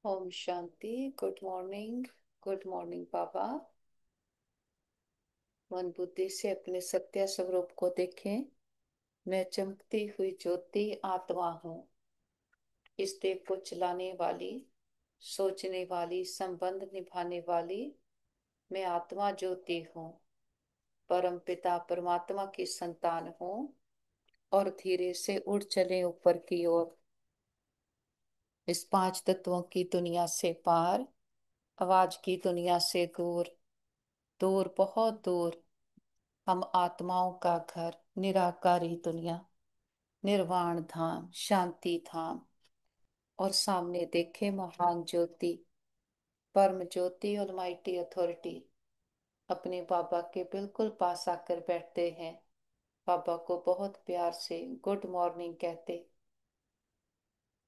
ओम शांति। Good morning. Good morning बाबा। मन बुद्धि से अपने सत्य स्वरूप को देखें। मैं चमकती हुई ज्योति आत्मा हूँ। इस देह को चलाने वाली, सोचने वाली, संबंध निभाने वाली मैं आत्मा ज्योति हूँ। परम पिता परमात्मा की संतान हूँ और धीरे से उड़ चले ऊपर की ओर, इस पांच तत्वों की दुनिया से पार, आवाज की दुनिया से दूर, दूर बहुत दूर। हम आत्माओं का घर, निराकारी दुनिया, निर्वाण धाम, शांति धाम। और सामने देखे महान ज्योति, परम ज्योति, ऑलमाइटी अथॉरिटी अपने बाबा के बिल्कुल पास आकर बैठते हैं। बाबा को बहुत प्यार से गुड मॉर्निंग कहते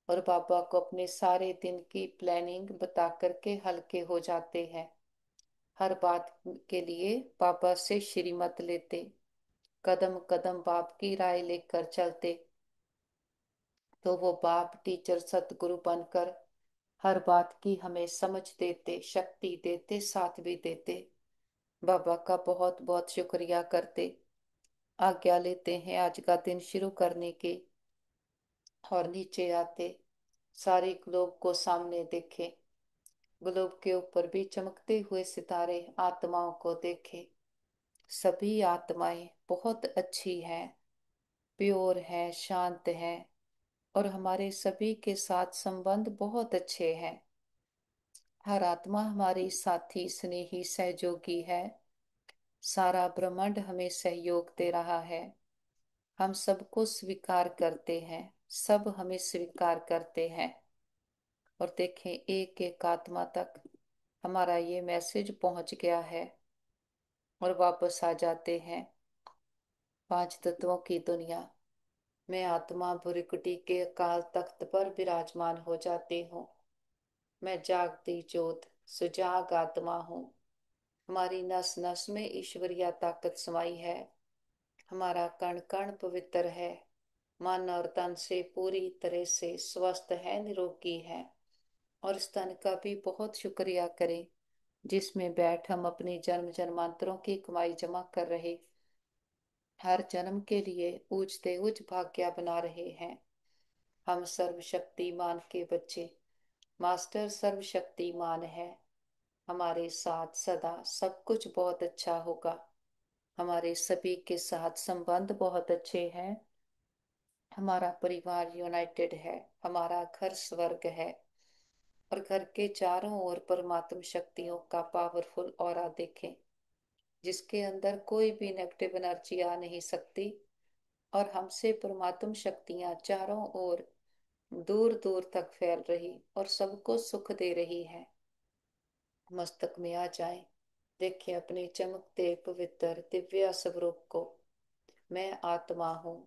और बाबा को अपने सारे दिन की प्लानिंग बता करके हल्के हो जाते हैं। हर बात के लिए बाबा से श्रीमत लेते, कदम कदम बाप की राय लेकर चलते। तो वो बाप टीचर सतगुरु बनकर हर बात की हमें समझ देते, शक्ति देते, साथ भी देते। बाबा का बहुत बहुत शुक्रिया करते। आज्ञा लेते हैं आज का दिन शुरू करने की। और नीचे आते सारे ग्लोब को सामने देखे, ग्लोब के ऊपर भी चमकते हुए सितारे आत्माओं को देखे। सभी आत्माएं बहुत अच्छी हैं, प्योर है, शांत है और हमारे सभी के साथ संबंध बहुत अच्छे हैं। हर आत्मा हमारी साथी, स्नेही, सहयोगी है। सारा ब्रह्मांड हमें सहयोग दे रहा है। हम सबको स्वीकार करते हैं, सब हमें स्वीकार करते हैं। और देखें एक एक आत्मा तक हमारा ये मैसेज पहुंच गया है और वापस आ जाते हैं। पांच तत्वों की दुनिया, मैं आत्मा भुरिकुटी के काल तख्त पर विराजमान हो जाती हूँ। मैं जागती ज्योत, सुजाग आत्मा हूँ। हमारी नस नस में ईश्वरीय ताकत समाई है। हमारा कण कण पवित्र है। मन और तन से पूरी तरह से स्वस्थ है, निरोगी है। और इस तन का भी बहुत शुक्रिया करें जिसमें बैठ हम अपनी जन्म जन्मांतरों की कमाई जमा कर रहे, हर जन्म के लिए ऊंचते ऊंच भाग्य बना रहे हैं। हम सर्वशक्तिमान के बच्चे, मास्टर सर्वशक्तिमान है। हमारे साथ सदा सब कुछ बहुत अच्छा होगा। हमारे सभी के साथ संबंध बहुत अच्छे हैं। हमारा परिवार यूनाइटेड है। हमारा घर स्वर्ग है। और घर के चारों ओर परमात्म शक्तियों का पावरफुल ऑरा देखें, जिसके अंदर कोई भी नेगेटिव एनर्जी आ नहीं सकती। और हमसे परमात्म शक्तियां चारों ओर दूर दूर तक फैल रही और सबको सुख दे रही है। मस्तक में आ जाएं। देखें अपने चमकते पवित्र दिव्य स्वरूप को। मैं आत्मा हूँ।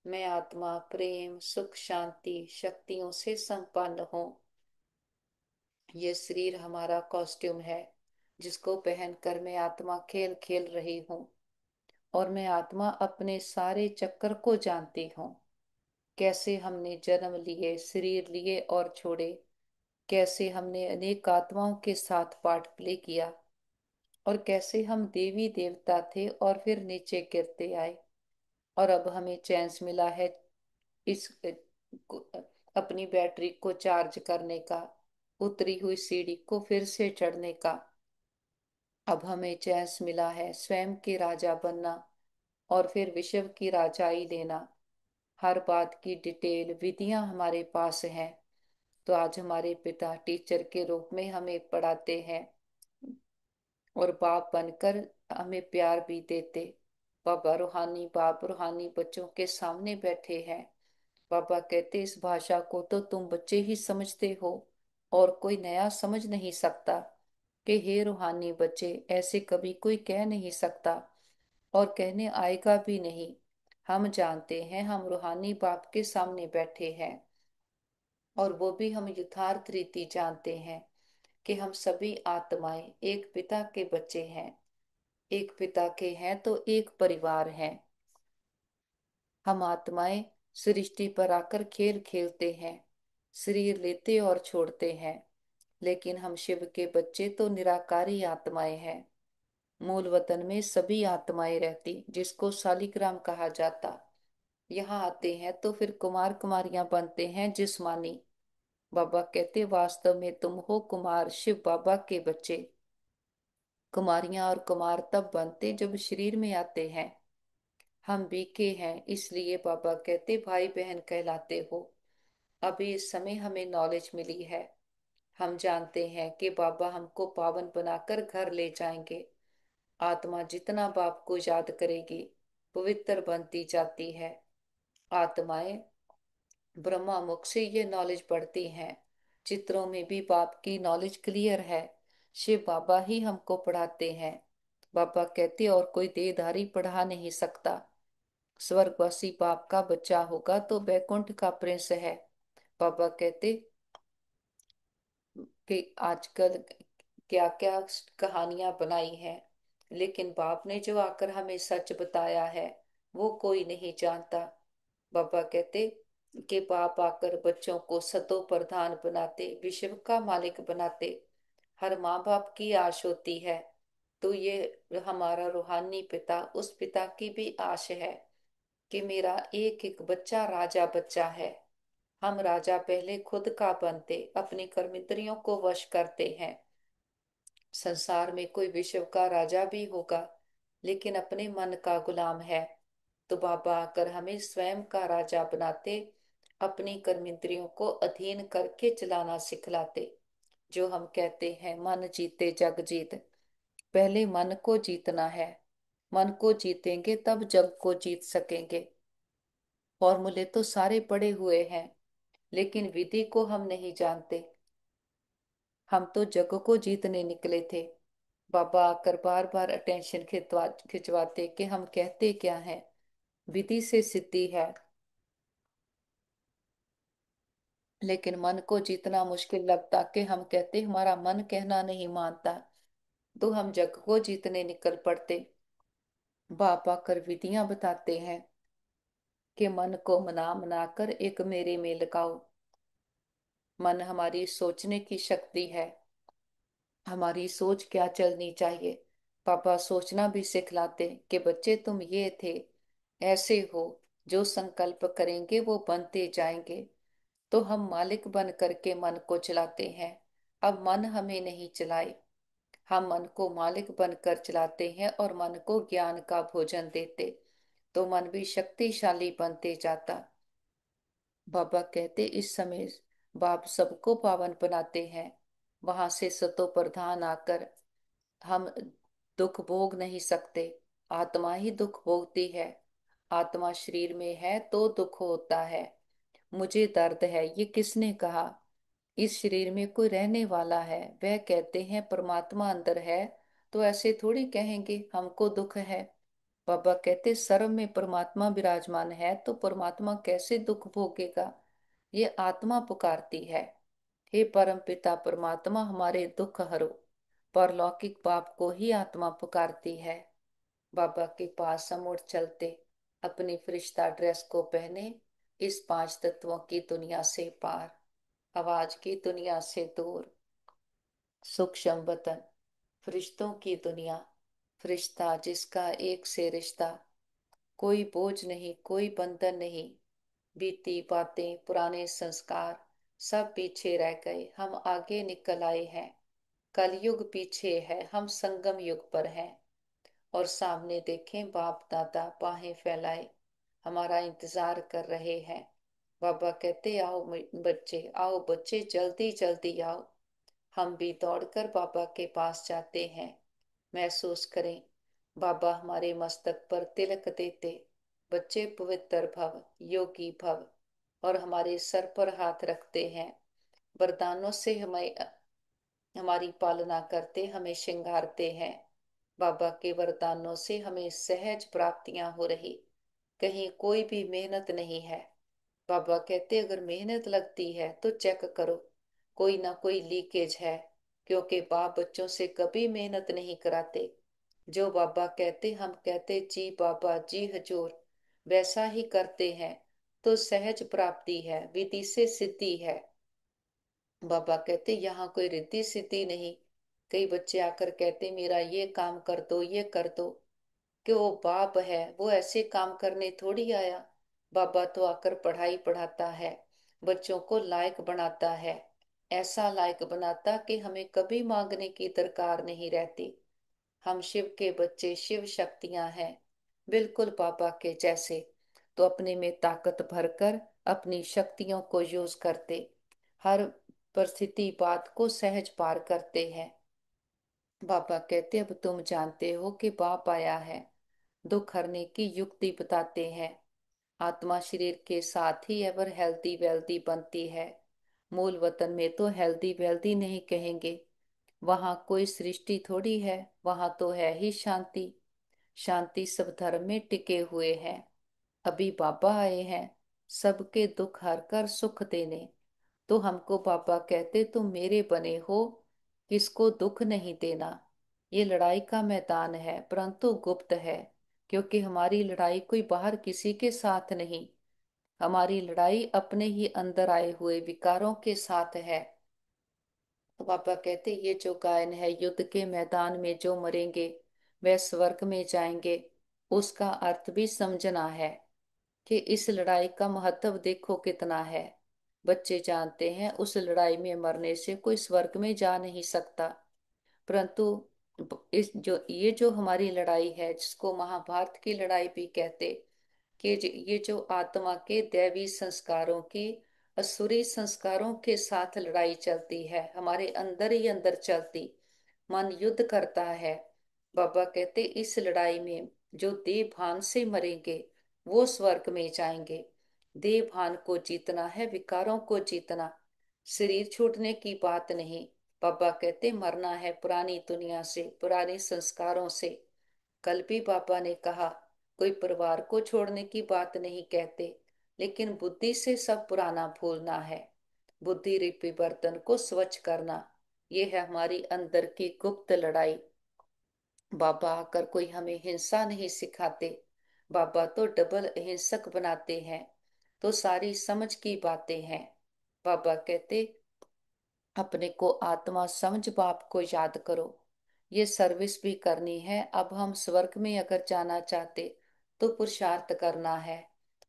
मैं आत्मा प्रेम, सुख, शांति, शक्तियों से संपन्न हूँ। ये शरीर हमारा कॉस्ट्यूम है जिसको पहनकर मैं आत्मा खेल खेल रही हूँ। और मैं आत्मा अपने सारे चक्कर को जानती हूँ। कैसे हमने जन्म लिए, शरीर लिए और छोड़े, कैसे हमने अनेक आत्माओं के साथ पार्ट प्ले किया और कैसे हम देवी देवता थे और फिर नीचे गिरते आए। और अब हमें चांस मिला है इस अपनी बैटरी को चार्ज करने का, उतरी हुई सीढ़ी को फिर से चढ़ने का। अब हमें चांस मिला है स्वयं के राजा बनना और फिर विश्व की राजाई लेना। हर बात की डिटेल विधियां हमारे पास हैं। तो आज हमारे पिता टीचर के रूप में हमें पढ़ाते हैं और बाप बनकर हमें प्यार भी देते। बाबा रूहानी बाप रूहानी बच्चों के सामने बैठे हैं। बाबा कहते इस भाषा को तो तुम बच्चे ही समझते हो और कोई नया समझ नहीं सकता। कि हे रूहानी बच्चे, ऐसे कभी कोई कह नहीं सकता और कहने आएगा भी नहीं। हम जानते हैं हम रूहानी बाप के सामने बैठे हैं और वो भी हम यथार्थ रीति जानते हैं कि हम सभी आत्माएं एक पिता के बच्चे हैं। एक पिता के हैं तो एक परिवार है। हम आत्माएं सृष्टि पर आकर खेल खेलते हैं, शरीर लेते और छोड़ते हैं। लेकिन हम शिव के बच्चे तो निराकारी आत्माएं हैं। मूल वतन में सभी आत्माएं रहती, जिसको शालिग्राम कहा जाता, यहाँ आते हैं तो फिर कुमार कुमारियां बनते हैं जिस्मानी। बाबा कहते वास्तव में तुम हो कुमार, शिव बाबा के बच्चे। कुमारियां और कुमार तब बनते जब शरीर में आते हैं। हम बीके हैं, इसलिए बाबा कहते भाई बहन कहलाते हो। अभी इस समय हमें नॉलेज मिली है। हम जानते हैं कि बाबा हमको पावन बनाकर घर ले जाएंगे। आत्मा जितना बाप को याद करेगी, पवित्र बनती जाती है। आत्माएं ब्रह्मा मुख से ये नॉलेज बढ़ती हैं। चित्रों में भी बाप की नॉलेज क्लियर है। शिव बाबा ही हमको पढ़ाते हैं। बाबा कहते और कोई देहधारी पढ़ा नहीं सकता। स्वर्गवासी बाप का बच्चा होगा तो बैकुंठ का प्रिंस है। बाबा कहते कि आजकल क्या क्या कहानियां बनाई हैं, लेकिन बाप ने जो आकर हमें सच बताया है वो कोई नहीं जानता। बाबा कहते कि बाप आकर बच्चों को सतो प्रधान बनाते, विश्व का मालिक बनाते। हर माँ बाप की आश होती है, तो ये हमारा रूहानी पिता, उस पिता की भी आश है कि मेरा एक एक बच्चा राजा बच्चा है। हम राजा पहले खुद का बनते, अपनी कर्मेंद्रियों को वश करते हैं। संसार में कोई विश्व का राजा भी होगा, लेकिन अपने मन का गुलाम है। तो बाबा आकर हमें स्वयं का राजा बनाते, अपनी कर्मेंद्रियों को अधीन करके चलाना सिखलाते। जो हम कहते हैं मन जीते जग जीत, पहले मन को जीतना है। मन को जीतेंगे तब जग को जीत सकेंगे। फॉर्मूले तो सारे पड़े हुए हैं, लेकिन विधि को हम नहीं जानते। हम तो जग को जीतने निकले थे। बाबा आकर बार बार अटेंशन खिंचवाते कि हम कहते क्या हैं। विधि से सिद्धि है, लेकिन मन को जीतना मुश्किल लगता कि हम कहते हमारा मन कहना नहीं मानता, तो हम जग को जीतने निकल पड़ते। बाप आकर विधियां बताते हैं कि मन को मना मना कर एक मेरे में लगाओ। मन हमारी सोचने की शक्ति है। हमारी सोच क्या चलनी चाहिए। पापा सोचना भी सिखलाते कि बच्चे तुम ये थे, ऐसे हो। जो संकल्प करेंगे वो बनते जाएंगे। तो हम मालिक बन करके मन को चलाते हैं। अब मन हमें नहीं चलाए, हम मन को मालिक बनकर चलाते हैं और मन को ज्ञान का भोजन देते, तो मन भी शक्तिशाली बनते जाता। बाबा कहते इस समय बाप सबको पावन बनाते हैं। वहां से सतो प्रधान आकर हम दुख भोग नहीं सकते। आत्मा ही दुख भोगती है। आत्मा शरीर में है तो दुख होता है। मुझे दर्द है, ये किसने कहा। इस शरीर में कोई रहने वाला है, वह कहते हैं परमात्मा अंदर है, तो ऐसे थोड़ी कहेंगे हमको दुख है। बाबा कहते सर्व में परमात्मा विराजमान है, तो परमात्मा कैसे दुख भोगेगा। ये आत्मा पुकारती है, हे परम पिता परमात्मा हमारे दुख हरो। परलौकिक बाप को ही आत्मा पुकारती है। बाबा के पास हम उठ चलते, अपनी फरिश्ता ड्रेस को पहने, इस पांच तत्वों की दुनिया से पार, आवाज की दुनिया से दूर, सूक्ष्म वतन, फरिश्तों की दुनिया। फरिश्ता जिसका एक से रिश्ता, कोई बोझ नहीं, कोई बंधन नहीं। बीती बातें, पुराने संस्कार सब पीछे रह गए, हम आगे निकल आए हैं। कलयुग पीछे है, हम संगम युग पर हैं। और सामने देखें बाप दादा बाहें फैलाए हमारा इंतजार कर रहे हैं। बाबा कहते आओ बच्चे, आओ बच्चे, जल्दी जल्दी आओ। हम भी दौड़कर बाबा के पास जाते हैं। महसूस करें बाबा हमारे मस्तक पर तिलक देते, बच्चे पवित्र भव, योगी भव, और हमारे सर पर हाथ रखते हैं। वरदानों से हमें हमारी पालना करते, हमें श्रृंगारते हैं। बाबा के वरदानों से हमें सहज प्राप्तियां हो रही, कहीं कोई भी मेहनत नहीं है। बाबा कहते अगर मेहनत लगती है तो चेक करो, कोई ना कोई लीकेज है, क्योंकि बाप बच्चों से कभी मेहनत नहीं कराते। जो बाबा कहते हम कहते जी बाबा जी हजूर, वैसा ही करते हैं, तो सहज प्राप्ति है, विधि से सिद्धि है। बाबा कहते यहाँ कोई रिद्धि सिद्धि नहीं। कई बच्चे आकर कहते मेरा ये काम कर दो, ये कर दो। कि वो बाप है, वो ऐसे काम करने थोड़ी आया। बाबा तो आकर पढ़ाई पढ़ाता है, बच्चों को लायक बनाता है। ऐसा लायक बनाता कि हमें कभी मांगने की दरकार नहीं रहती। हम शिव के बच्चे, शिव शक्तियां हैं, बिल्कुल पापा के जैसे। तो अपने में ताकत भरकर अपनी शक्तियों को यूज करते, हर परिस्थिति बात को सहज पार करते हैं। पापा कहते अब तुम जानते हो कि बाप आया है, दुख हरने की युक्ति बताते हैं। आत्मा शरीर के साथ ही एवर हेल्दी वेल्दी बनती है। मूल वतन में तो हेल्दी वेल्दी नहीं कहेंगे, वहां कोई सृष्टि थोड़ी है, वहां तो है ही शांति। शांति सब धर्म में टिके हुए हैं। अभी बाबा आए हैं सबके दुख हर कर सुख देने। तो हमको बाबा कहते तुम मेरे बने हो, किसको दुख नहीं देना। ये लड़ाई का मैदान है परंतु गुप्त है, क्योंकि हमारी लड़ाई कोई बाहर किसी के साथ नहीं, हमारी लड़ाई अपने ही अंदर आए हुए विकारों के साथ है। तो पापा कहते ये जो गायन है, युद्ध के मैदान में जो मरेंगे वह स्वर्ग में जाएंगे, उसका अर्थ भी समझना है कि इस लड़ाई का महत्व देखो कितना है। बच्चे जानते हैं उस लड़ाई में मरने से कोई स्वर्ग में जा नहीं सकता, परंतु इस जो हमारी लड़ाई है, जिसको महाभारत की लड़ाई भी कहते, कि ये जो आत्मा के दैवी संस्कारों की असुरी संस्कारों के साथ लड़ाई चलती है, हमारे अंदर ही अंदर चलती, मन युद्ध करता है। बाबा कहते इस लड़ाई में जो देह भान से मरेंगे वो स्वर्ग में जाएंगे। देह भान को जीतना है, विकारों को जीतना, शरीर छूटने की बात नहीं। बाबा कहते मरना है पुरानी दुनिया से, पुराने संस्कारों से। कल भी पापा ने कहा कोई परिवार को छोड़ने की बात नहीं कहते, लेकिन बुद्धि से सब पुराना भूलना है, बुद्धि रूपी बर्तन को स्वच्छ करना। ये है हमारी अंदर की गुप्त लड़ाई। बाबा आकर कोई हमें हिंसा नहीं सिखाते, बाबा तो डबल हिंसक बनाते हैं। तो सारी समझ की बातें हैं। बाबा कहते अपने को आत्मा समझ बाप को याद करो। ये सर्विस भी करनी है। अब हम स्वर्ग में अगर जाना चाहते तो पुरुषार्थ करना है।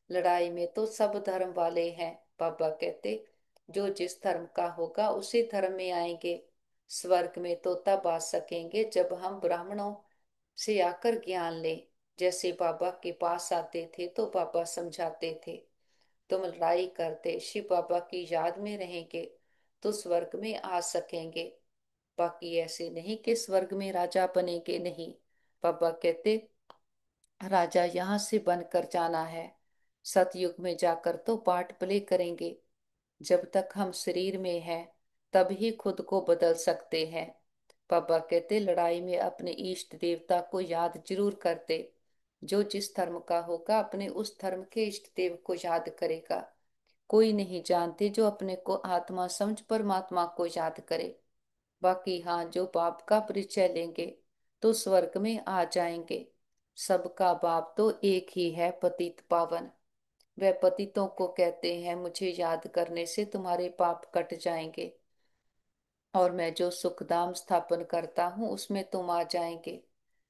लड़ाई में तो सब धर्म वाले हैं। बाबा कहते जो जिस धर्म का होगा उसी धर्म में आएंगे। स्वर्ग में तो तब आ सकेंगे जब हम ब्राह्मणों से आकर ज्ञान ले। जैसे बाबा के पास आते थे तो बाबा समझाते थे, तुम लड़ाई करते शिव बाबा की याद में रहेंगे तो स्वर्ग में आ सकेंगे। बाकी ऐसे नहीं कि स्वर्ग में राजा बनेंगे, नहीं। बाबा कहते राजा यहाँ से बनकर जाना है, सतयुग में जाकर तो पार्ट प्ले करेंगे। जब तक हम शरीर में हैं तब ही खुद को बदल सकते हैं। पापा कहते लड़ाई में अपने इष्ट देवता को याद जरूर करते। जो जिस धर्म का होगा अपने उस धर्म के इष्ट देव को याद करेगा। कोई नहीं जानते जो अपने को आत्मा समझ परमात्मा को याद करे। बाकी हाँ, जो बाप का परिचय लेंगे तो स्वर्ग में आ जाएंगे। सबका बाप तो एक ही है, पतित पावन। वह पतितों को कहते हैं मुझे याद करने से तुम्हारे पाप कट जाएंगे, और मैं जो सुखधाम स्थापन करता हूँ उसमें तुम आ जाएंगे।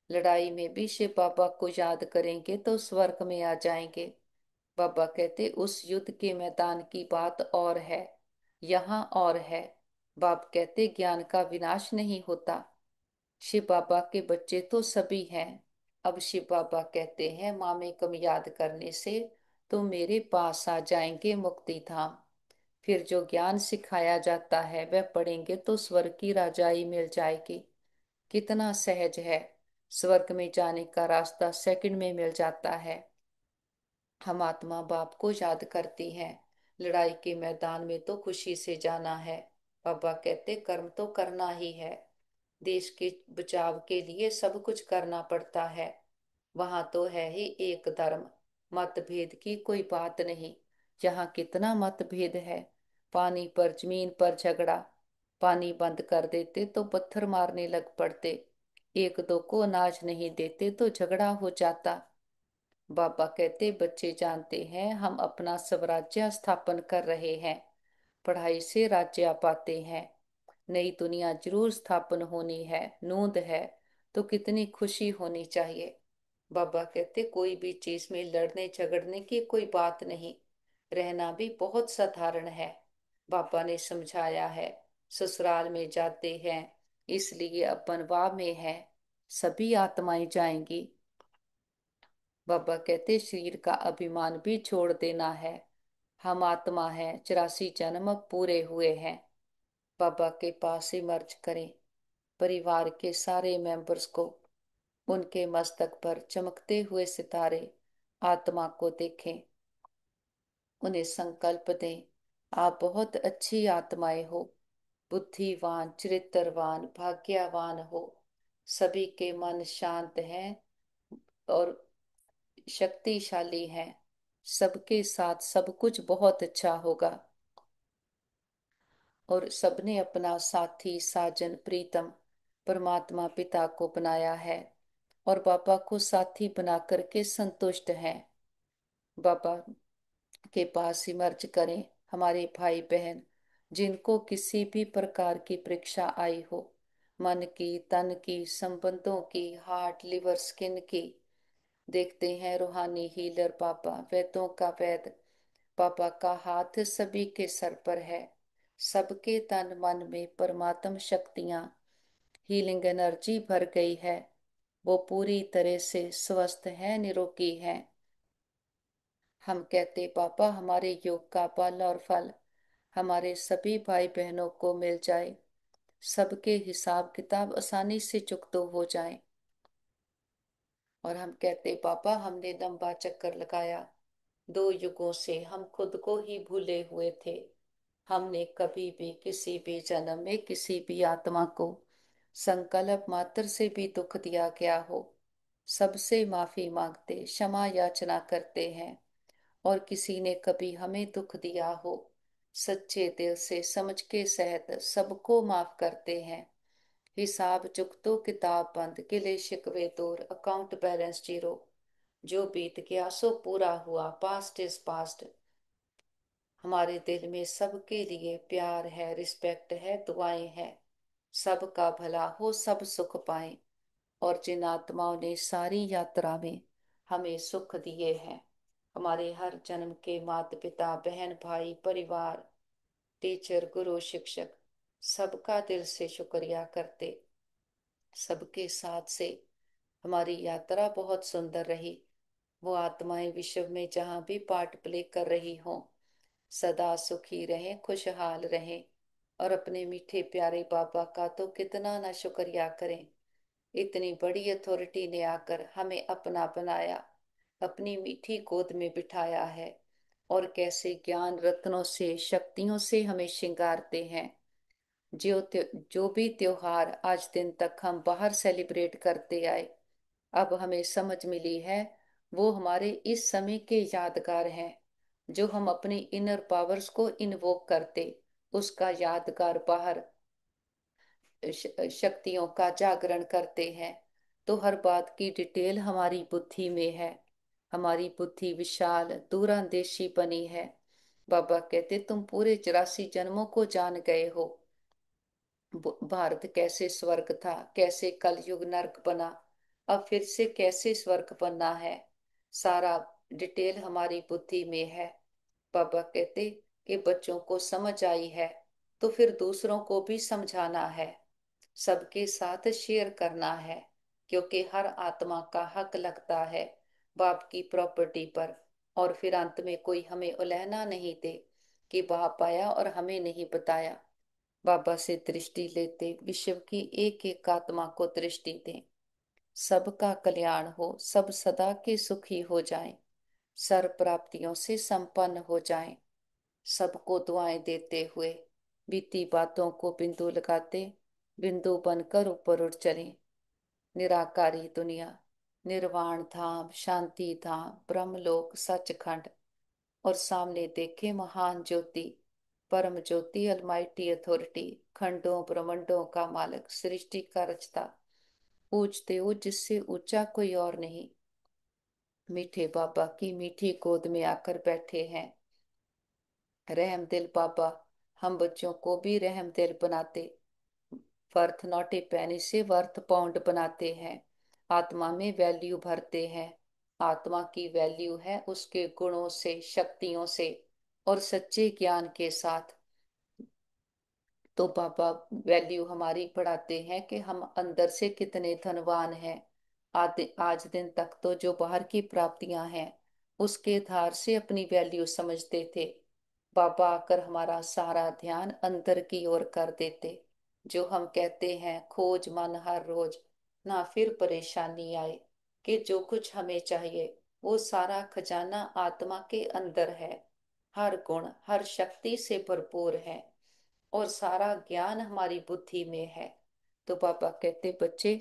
लड़ाई में भी शिव बाबा को याद करेंगे तो स्वर्ग में आ जाएंगे। बाबा कहते उस युद्ध के मैदान की बात और है, यहाँ और है। बाप कहते ज्ञान का विनाश नहीं होता। शिव बाबा के बच्चे तो सभी हैं। अब शिव बाबा कहते हैं मामे कम याद करने से तो मेरे पास आ जाएंगे मुक्ति धाम। फिर जो ज्ञान सिखाया जाता है वह पढ़ेंगे तो स्वर्ग की राजाई मिल जाएगी। कितना सहज है, स्वर्ग में जाने का रास्ता सेकंड में मिल जाता है। हम आत्मा बाप को याद करती हैं। लड़ाई के मैदान में तो खुशी से जाना है। बाबा कहते कर्म तो करना ही है। देश के बचाव के लिए सब कुछ करना पड़ता है। वहां तो है ही एक धर्म, मतभेद की कोई बात नहीं। यहाँ कितना मतभेद है, पानी पर जमीन पर झगड़ा। पानी बंद कर देते तो पत्थर मारने लग पड़ते, एक दो को अनाज नहीं देते तो झगड़ा हो जाता। बाबा कहते बच्चे जानते हैं हम अपना स्वराज्य स्थापन कर रहे हैं। पढ़ाई से राज्य आ पाते हैं। नई दुनिया जरूर स्थापन होनी है, नूंद है, तो कितनी खुशी होनी चाहिए। बाबा कहते कोई भी चीज में लड़ने झगड़ने की कोई बात नहीं, रहना भी बहुत साधारण है। बाबा ने समझाया है, ससुराल में जाते हैं इसलिए अपन वाह में है, सभी आत्माएं जाएंगी। बाबा कहते शरीर का अभिमान भी छोड़ देना है, हम आत्मा है, 84 जन्म अब पूरे हुए हैं। बाबा के पास ही मर्ज करें, परिवार के सारे मेंबर्स को, उनके मस्तक पर चमकते हुए सितारे आत्मा को देखें, उन्हें संकल्प दें, आप बहुत अच्छी आत्माएं हो, बुद्धिवान, चरित्रवान, भाग्यवान हो। सभी के मन शांत हैं और शक्तिशाली हैं। सबके साथ सब कुछ बहुत अच्छा होगा। और सबने अपना साथी, साजन, प्रीतम परमात्मा पिता को बनाया है और बाबा को साथी बना करके संतुष्ट हैं। बाबा के पास ही मर्ज करें हमारे भाई बहन जिनको किसी भी प्रकार की परीक्षा आई हो, मन की, तन की, संबंधों की, हार्ट, लिवर, स्किन की। देखते हैं रूहानी हीलर बाबा, वेदों का वेद बाबा का हाथ सभी के सर पर है। सबके तन मन में परमात्म शक्तियां, हीलिंग एनर्जी भर गई है। वो पूरी तरह से स्वस्थ है, निरोगी है। हम कहते पापा हमारे योग का बल और फल हमारे सभी भाई बहनों को मिल जाए, सबके हिसाब किताब आसानी से चुकतो हो जाए। और हम कहते पापा हमने लंबा चक्कर लगाया, 2 युगों से हम खुद को ही भूले हुए थे। हमने कभी भी किसी भी जन्म में किसी भी आत्मा को संकल्प मात्र से भी दुख दिया गया हो, सबसे माफी मांगते, क्षमा याचना करते हैं। और किसी ने कभी हमें दुख दिया हो, सच्चे दिल से समझ के सहित सबको माफ करते हैं। हिसाब चुकतो किताब बंद, गिले शिकवे दूर, अकाउंट बैलेंस जीरो। जो बीत गया सो पूरा हुआ, पास्ट इज पास्ट। हमारे दिल में सबके लिए प्यार है, रिस्पेक्ट है, दुआएं हैं। सबका भला हो, सब सुख पाए। और जिन आत्माओं ने सारी यात्रा में हमें सुख दिए हैं, हमारे हर जन्म के माता पिता, बहन भाई, परिवार, टीचर, गुरु, शिक्षक, सबका दिल से शुक्रिया करते। सबके साथ से हमारी यात्रा बहुत सुंदर रही। वो आत्माएं विश्व में जहां भी पार्ट प्ले कर रही हों, सदा सुखी रहें, खुशहाल रहें। और अपने मीठे प्यारे बाबा का तो कितना ना शुक्रिया करें। इतनी बड़ी अथॉरिटी ने आकर हमें अपना बनाया, अपनी मीठी गोद में बिठाया है। और कैसे ज्ञान रत्नों से, शक्तियों से हमें श्रृंगारते हैं। जो भी त्योहार आज दिन तक हम बाहर सेलिब्रेट करते आए, अब हमें समझ मिली है वो हमारे इस समय के यादगार हैं। जो हम अपनी इनर पावर्स को इन्वोक करते, उसका यादगार बाहर शक्तियों का जागरण करते हैं। तो हर बात की डिटेल हमारी बुद्धि में है। हमारी बुद्धि विशाल दूरंदेशी बनी है। बाबा कहते तुम पूरे 84 जन्मों को जान गए हो। भारत कैसे स्वर्ग था, कैसे कलयुग नरक बना, अब फिर से कैसे स्वर्ग बनना है, सारा डिटेल हमारी बुद्धि में है। बाबा कहते कि बच्चों को समझ आई है तो फिर दूसरों को भी समझाना है, सबके साथ शेयर करना है। क्योंकि हर आत्मा का हक लगता है बाप की प्रॉपर्टी पर। और फिर अंत में कोई हमें उलहना नहीं दे कि बाप आया और हमें नहीं बताया। बाबा से दृष्टि लेते विश्व की एक एक आत्मा को दृष्टि दें। सबका कल्याण हो, सब सदा के सुखी हो जाएं, सर्व प्राप्तियों से संपन्न हो जाएं। सबको दुआएं देते हुए बीती बातों को बिंदु लगाते, बिंदु बनकर ऊपर उठ चलें। निराकारी दुनिया, निर्वाण धाम, शांति धाम, ब्रह्मलोक, सचखंड। और सामने देखे महान ज्योति, परम ज्योति, अलमाइटी अथॉरिटी, खंडों ब्रह्मांडों का मालिक, सृष्टि का रचता, पूजते हो जिससे ऊंचा कोई और नहीं। मीठे बाबा की मीठी गोद में आकर बैठे हैं। रहम दिल बाबा हम बच्चों को भी रहम दिल बनाते, वर्थ नॉट ए पेनी से वर्थ पाउंड बनाते हैं, आत्मा में वैल्यू भरते हैं। आत्मा की वैल्यू है उसके गुणों से, शक्तियों से और सच्चे ज्ञान के साथ। तो पापा वैल्यू हमारी बढ़ाते हैं कि हम अंदर से कितने धनवान हैं। आज दिन तक तो जो बाहर की प्राप्तियां हैं उसके धार से अपनी वैल्यू समझते थे। बाबा आकर हमारा सारा ध्यान अंदर की ओर कर देते। जो हम कहते हैं खोज मन हर रोज, ना फिर परेशानी आए, कि जो कुछ हमें चाहिए वो सारा खजाना आत्मा के अंदर है। हर गुण हर शक्ति से भरपूर है और सारा ज्ञान हमारी बुद्धि में है। तो पापा कहते बच्चे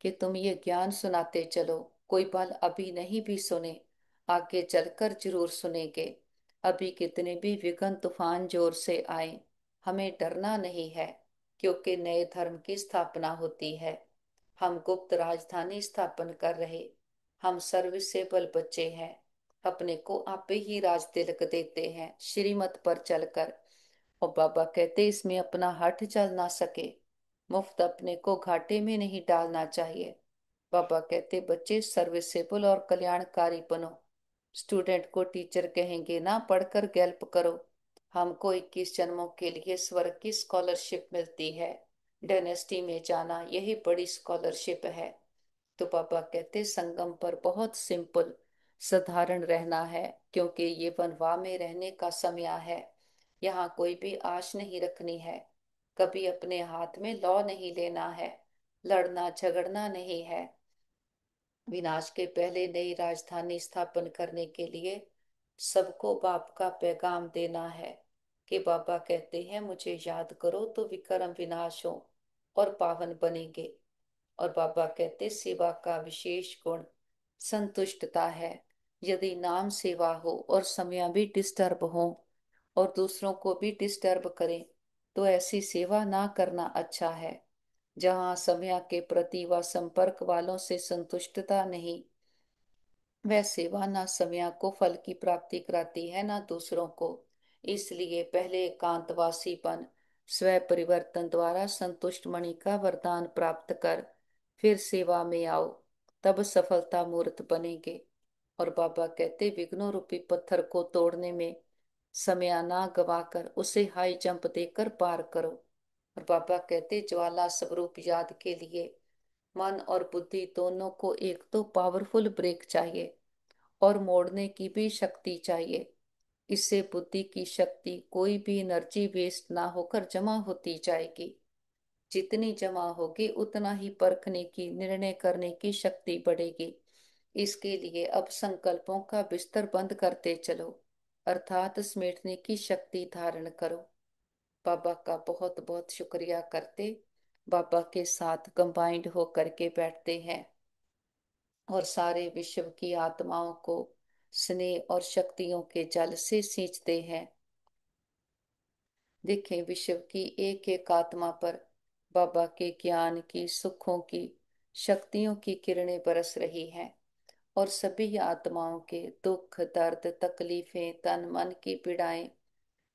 कि तुम ये ज्ञान सुनाते चलो, कोई पल अभी नहीं भी सुने, आगे चलकर जरूर सुनेंगे। अभी कितने भी विघ्न तूफान जोर से आए, हमें डरना नहीं है, क्योंकि नए धर्म की स्थापना होती है। हम गुप्त राजधानी स्थापन कर रहे, हम सर्विसेबल बच्चे हैं, अपने को आप ही राज तिलक देते हैं श्रीमत पर चलकर। और बाबा कहते इसमें अपना हठ चल ना सके, मुफ्त अपने को घाटे में नहीं डालना चाहिए। बाबा कहते बच्चे सर्विसेबल और कल्याणकारी बनो। स्टूडेंट को टीचर कहेंगे ना, पढ़कर गैल्प करो। हमको 21 जन्मों के लिए स्वर्ग की स्कॉलरशिप मिलती है। डायनेस्टी में जाना यही बड़ी स्कॉलरशिप है। तो पापा कहते संगम पर बहुत सिंपल साधारण रहना है, क्योंकि ये वनवा में रहने का समय है। यहाँ कोई भी आश नहीं रखनी है, कभी अपने हाथ में लौ नहीं लेना है, लड़ना झगड़ना नहीं है। विनाश के पहले नई राजधानी स्थापन करने के लिए सबको बाप का पैगाम देना है। कि बाबा कहते हैं मुझे याद करो तो विक्रम विनाश हो और पावन बनेंगे। और बाबा कहते सेवा का विशेष गुण संतुष्टता है। यदि नाम सेवा हो और समय भी डिस्टर्ब हो और दूसरों को भी डिस्टर्ब करें, तो ऐसी सेवा ना करना अच्छा है। जहाँ समय के प्रति व संपर्क वालों से संतुष्टता नहीं, वह सेवा ना समय को फल की प्राप्ति कराती है ना दूसरों को। इसलिए पहले एकांतवासीपन, स्व परिवर्तन द्वारा संतुष्ट मणि का वरदान प्राप्त कर फिर सेवा में आओ, तब सफलता मूर्त बनेंगे। और बाबा कहते विघ्नों रूपी पत्थर को तोड़ने में समय ना गवाकर उसे हाई जंप देकर पार करो। और बाबा कहते ज्वाला स्वरूप याद के लिए मन और बुद्धि दोनों को एक तो पावरफुल ब्रेक चाहिए और मोड़ने की भी शक्ति चाहिए। इससे बुद्धि की शक्ति कोई भी एनर्जी वेस्ट ना होकर जमा होती जाएगी। जितनी जमा होगी उतना ही परखने की, निर्णय करने की शक्ति बढ़ेगी। इसके लिए अब संकल्पों का बिस्तर बंद करते चलो, अर्थात समेटने की शक्ति धारण करो। बाबा का बहुत बहुत शुक्रिया करते, बाबा के साथ कंबाइंड होकर के बैठते हैं और सारे विश्व की आत्माओं को स्नेह और शक्तियों के जल से सींचते हैं। देखें विश्व की एक एक आत्मा पर बाबा के ज्ञान की, सुखों की, शक्तियों की किरणें बरस रही हैं और सभी आत्माओं के दुख दर्द तकलीफें, तन मन की पीड़ाएं,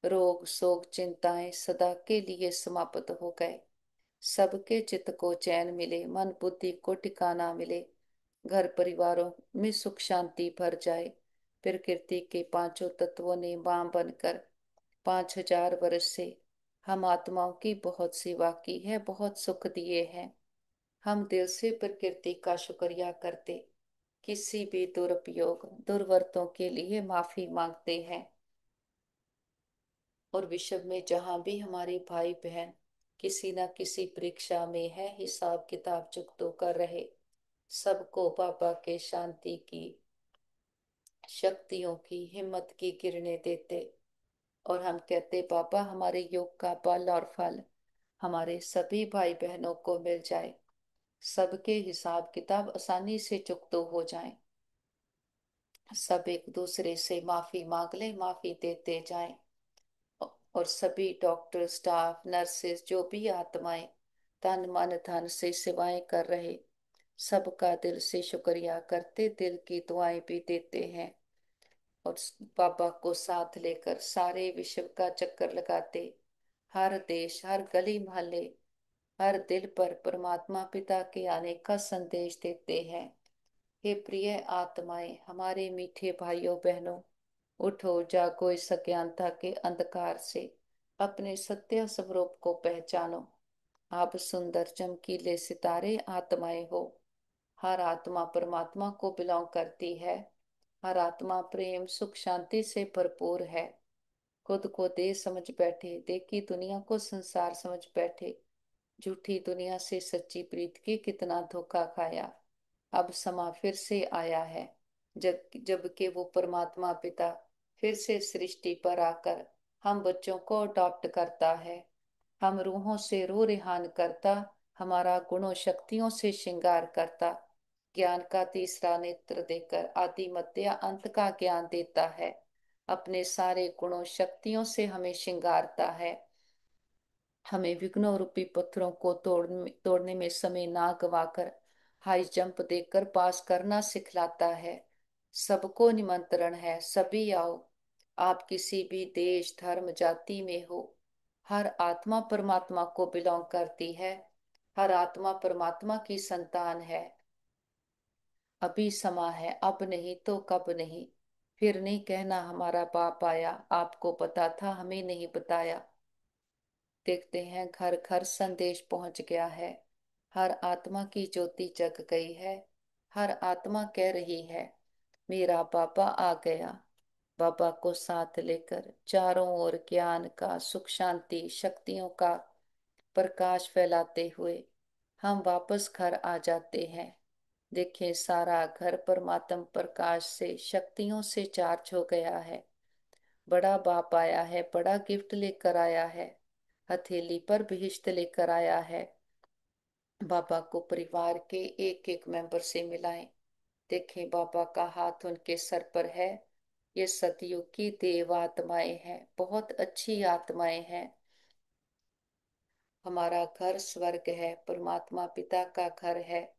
रोग शोक चिंताएं सदा के लिए समाप्त हो गए। सबके चित्त को चैन मिले, मन बुद्धि को ठिकाना मिले, घर परिवारों में सुख शांति भर जाए। प्रकृति के पांचों तत्वों ने मां बनकर 5,000 वर्ष से हम आत्माओं की बहुत सेवा की है, बहुत सुख दिए हैं। हम दिल से प्रकृति का शुक्रिया करते, किसी भी दुरुपयोग दुर्वर्तों के लिए माफी मांगते हैं। और विश्व में जहां भी हमारे भाई बहन किसी न किसी परीक्षा में है, हिसाब किताब चुकतो कर रहे, सबको बाबा के शांति की, शक्तियों की, हिम्मत की किरणें देते। और हम कहते बाबा हमारे योग का बल और फल हमारे सभी भाई बहनों को मिल जाए, सबके हिसाब किताब आसानी से चुकतो हो जाएं, सब एक दूसरे से माफी मांग ले, माफी देते जाएं। और सभी डॉक्टर स्टाफ नर्सेस जो भी आत्माएं तन मन धन से सेवाएं कर रहे, सबका दिल से शुक्रिया करते, दिल की दुआएं भी देते हैं। और बाबा को साथ लेकर सारे विश्व का चक्कर लगाते, हर देश, हर गली मोहल्ले, हर दिल पर परमात्मा पिता के आने का संदेश देते हैं। हे प्रिय आत्माएं, हमारे मीठे भाइयों बहनों, उठो जागो, इस अज्ञानता के अंधकार से अपने सत्य स्वरूप को पहचानो। आप सुंदर चमकीले सितारे आत्माएं हो। हर आत्मा परमात्मा को बिलोंग करती है। हर आत्मा प्रेम सुख शांति से भरपूर है। खुद को दे समझ बैठे, देखी दुनिया को संसार समझ बैठे। झूठी दुनिया से सच्ची प्रीत की कितना धोखा खाया। अब समा फिर से आया है, जबकि वो परमात्मा पिता फिर से सृष्टि पर आकर हम बच्चों को अडॉप्ट करता है। हम रूहों से रूह रिहान करता, हमारा गुणों शक्तियों से श्रृंगार करता, ज्ञान का तीसरा नेत्र देकर आदि मध्य अंत का ज्ञान देता है। अपने सारे गुणों शक्तियों से हमें श्रृंगारता है। हमें विघ्नों रूपी पत्थरों को तोड़ने में समय ना गवाकर हाई जंप देकर पास करना सिखलाता है। सबको निमंत्रण है, सभी आओ। आप किसी भी देश धर्म जाति में हो, हर आत्मा परमात्मा को बिलोंग करती है। हर आत्मा परमात्मा की संतान है। अभी समा है, अब नहीं तो कब नहीं। फिर नहीं कहना हमारा बाप आया, आपको पता था हमें नहीं बताया। देखते हैं घर घर संदेश पहुंच गया है। हर आत्मा की ज्योति जग गई है। हर आत्मा कह रही है, मेरा बाबा आ गया। बाबा को साथ लेकर चारों ओर ज्ञान का, सुख शांति शक्तियों का प्रकाश फैलाते हुए हम वापस घर आ जाते हैं। देखें, सारा घर परमात्म प्रकाश से, शक्तियों से चार्ज हो गया है। बड़ा बाप आया है, बड़ा गिफ्ट लेकर आया है, हथेली पर बहिश्त लेकर आया है। बाबा को परिवार के एक एक मेंबर से मिलाएं। देखें, बाबा का हाथ उनके सर पर है। ये सतयुग की देव आत्माएं हैं, बहुत अच्छी आत्माएं हैं। हमारा घर स्वर्ग है, परमात्मा पिता का घर है।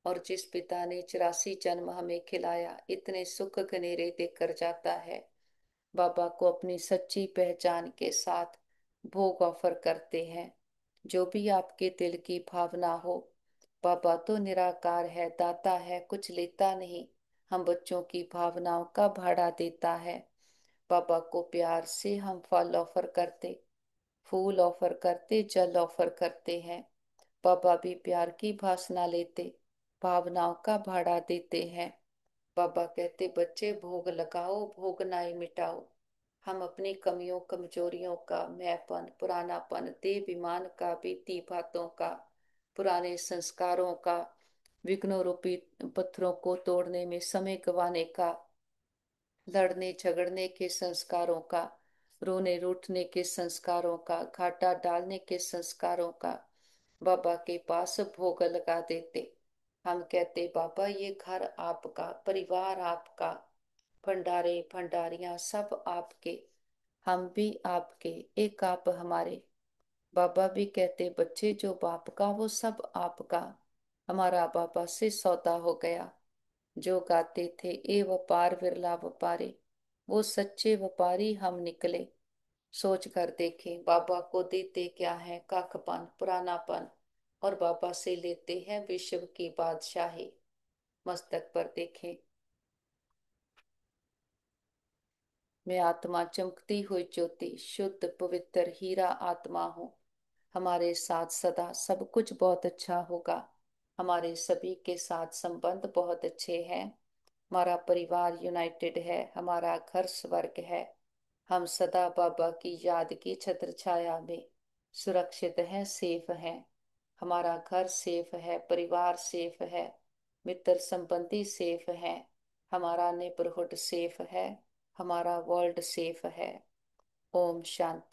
और जिस पिता ने 84 जन्म हमें खिलाया, इतने सुख घनेरे देकर जाता है। बाबा को अपनी सच्ची पहचान के साथ भोग ऑफर करते हैं। जो भी आपके दिल की भावना हो, बाबा तो निराकार है, दाता है, कुछ लेता नहीं। हम बच्चों की भावनाओं का भाड़ा देता है। बाबा को प्यार से हम फल ऑफर करते, फूल ऑफर करते, जल ऑफर करते हैं। बाबा भी प्यार की भाषणा लेते, भावनाओं का भाड़ा देते हैं। बाबा कहते, बच्चे भोग लगाओ, भोग नाई मिटाओ। हम अपनी कमियों कमजोरियों का, मैंपन पुरानापन, देहाभिमान का, बीती बातों का, पुराने संस्कारों का, विघ्नों रूपी पत्थरों को तोड़ने में समय गंवाने का, लड़ने झगड़ने के संस्कारों का, रोने रूठने के संस्कारों का, घाटा डालने के संस्कारों का बाबा के पास भोग लगा देते। हम कहते, बाबा ये घर आपका, परिवार आपका, भंडारे भंडारियां सब आपके, हम भी आपके, एक आप हमारे। बाबा भी कहते, बच्चे जो बाप का वो सब आपका। हमारा बाबा से सौदा हो गया। जो गाते थे, ए व्यापार विरला व्यापारी, वो सच्चे व्यापारी हम निकले। सोच कर देखें, बाबा को देते क्या है, काकपन पुरानापन, और बाबा से लेते हैं विश्व की बादशाही। मस्तक पर देखें, मैं आत्मा चमकती हुई ज्योति, शुद्ध पवित्र हीरा आत्मा हूँ। हमारे साथ सदा सब कुछ बहुत अच्छा होगा। हमारे सभी के साथ संबंध बहुत अच्छे हैं। हमारा परिवार यूनाइटेड है, हमारा घर स्वर्ग है। हम सदा बाबा की याद की छत्र छाया में सुरक्षित हैं, सेफ हैं। हमारा घर सेफ है, परिवार सेफ है, मित्र संबंधी सेफ है, हमारा नेबरहुड सेफ है, हमारा वर्ल्ड सेफ है। ओम शांति।